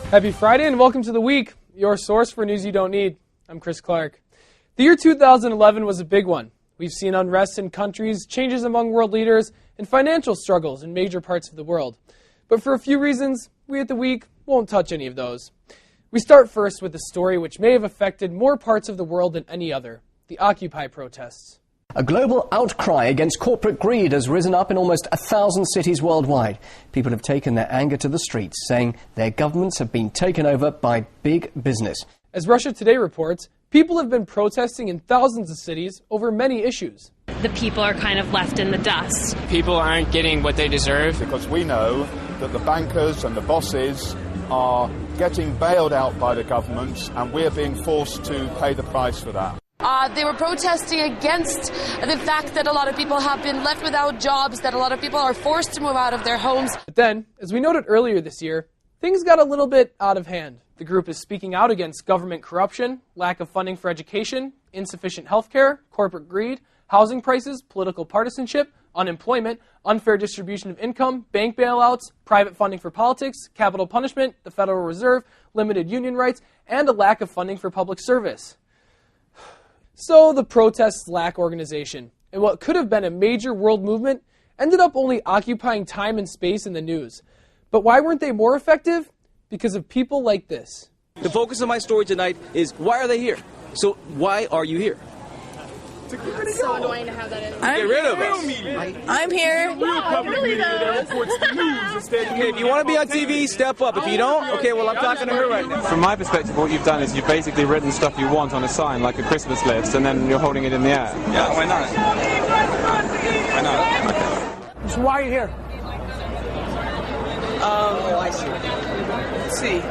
Happy Friday and welcome to The Week, your source for news you don't need. I'm Chris Clark. The year 2011 was a big one. We've seen unrest in countries, changes among world leaders, and financial struggles in major parts of the world. But for a few reasons, we at The Week won't touch any of those. We start first with a story which may have affected more parts of the world than any other, the Occupy protests. A global outcry against corporate greed has risen up in almost 1,000 cities worldwide. People have taken their anger to the streets, saying their governments have been taken over by big business. As Russia Today reports, people have been protesting in thousands of cities over many issues. The people are kind of left in the dust. People aren't getting what they deserve. Because we know that the bankers and the bosses are getting bailed out by the governments, and we're being forced to pay the price for that. They were protesting against the fact that a lot of people have been left without jobs, that a lot of people are forced to move out of their homes. But then, as we noted earlier this year, things got a little bit out of hand. The group is speaking out against government corruption, lack of funding for education, insufficient health care, corporate greed, housing prices, political partisanship, unemployment, unfair distribution of income, bank bailouts, private funding for politics, capital punishment, the Federal Reserve, limited union rights, and a lack of funding for public service. So the protests lack organization, and what could have been a major world movement ended up only occupying time and space in the news. But why weren't they more effective? Because of people like this. The focus of my story tonight is, why are they here? So why are you here? It's so annoying to have that in. Get rid of us. I'm here. Okay, if you want to be on TV, step up. If you don't, okay, well, I'm talking to her right now. From my perspective, what you've done is you've basically written stuff you want on a sign, like a Christmas list, and then you're holding it in the air. Yeah, why not? Why not? So why are you here? I see. Let's see.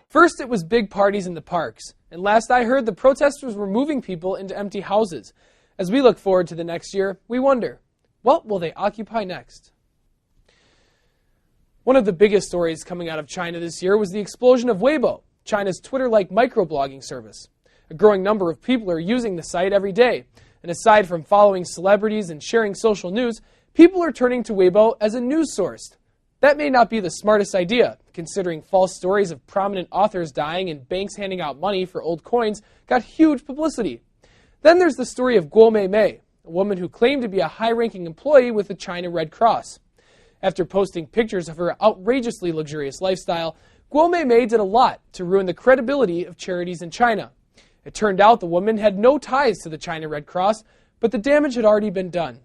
First, it was big parties in the parks, and last I heard, the protesters were moving people into empty houses. As we look forward to the next year, we wonder, what will they occupy next? One of the biggest stories coming out of China this year was the explosion of Weibo, China's Twitter-like microblogging service. A growing number of people are using the site every day, and aside from following celebrities and sharing social news, people are turning to Weibo as a news source. That may not be the smartest idea, considering false stories of prominent authors dying and banks handing out money for old coins got huge publicity. Then there's the story of Guo Mei, a woman who claimed to be a high-ranking employee with the China Red Cross. After posting pictures of her outrageously luxurious lifestyle, Guo Mei did a lot to ruin the credibility of charities in China. It turned out the woman had no ties to the China Red Cross, but the damage had already been done.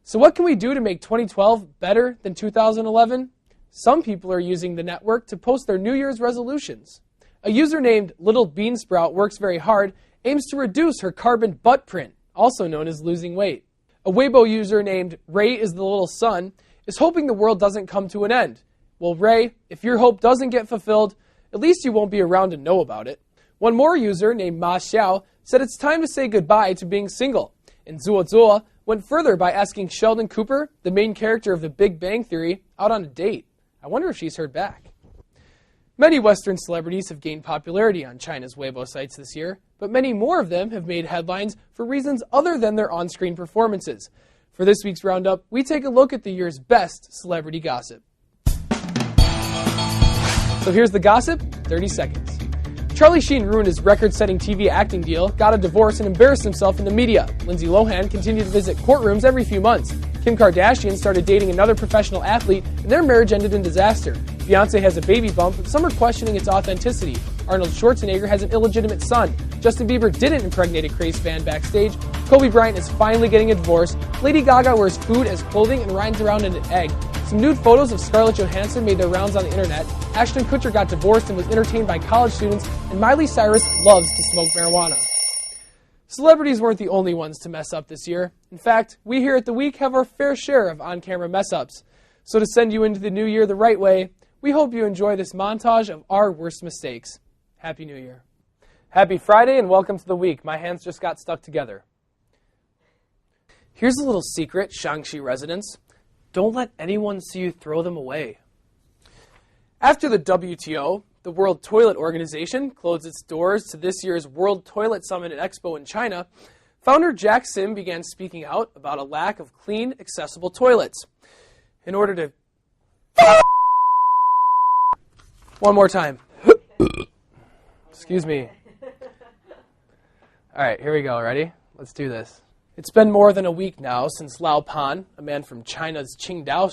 So what can we do to make 2012 better than 2011? Some people are using the network to post their New Year's resolutions. A user named Little Beansprout Works Very Hard aims to reduce her carbon butt print, also known as losing weight. A Weibo user named Ray is the Little Sun is hoping the world doesn't come to an end. Well, Ray, if your hope doesn't get fulfilled, at least you won't be around to know about it. One more user named Ma Xiao said it's time to say goodbye to being single. And Zuo went further by asking Sheldon Cooper, the main character of The Big Bang Theory, out on a date. I wonder if she's heard back. Many Western celebrities have gained popularity on China's Weibo sites this year, but many more of them have made headlines for reasons other than their on-screen performances. For this week's Roundup, we take a look at the year's best celebrity gossip. So here's the gossip, 30 seconds. Charlie Sheen ruined his record-setting TV acting deal, got a divorce, and embarrassed himself in the media. Lindsay Lohan continued to visit courtrooms every few months. Kim Kardashian started dating another professional athlete, and their marriage ended in disaster. Beyonce has a baby bump, but some are questioning its authenticity. Arnold Schwarzenegger has an illegitimate son. Justin Bieber didn't impregnate a crazed fan backstage. Kobe Bryant is finally getting a divorce. Lady Gaga wears food as clothing and rides around in an egg. Some nude photos of Scarlett Johansson made their rounds on the internet. Ashton Kutcher got divorced and was entertained by college students, and Miley Cyrus loves to smoke marijuana. Celebrities weren't the only ones to mess up this year. In fact, we here at The Week have our fair share of on-camera mess-ups. So to send you into the new year the right way, we hope you enjoy this montage of our worst mistakes. Happy New Year. Happy Friday and welcome to The Week. My hands just got stuck together. Here's a little secret, Shaanxi residents. Don't let anyone see you throw them away. After the WTO, the World Toilet Organization, closed its doors to this year's World Toilet Summit and Expo in China, Founder Jack Sim began speaking out about a lack of clean, accessible toilets. In order to... One more time. Excuse me. All right, here we go. Ready? Let's do this. It's been more than a week now since Lao Pan, a man from China's Qingdao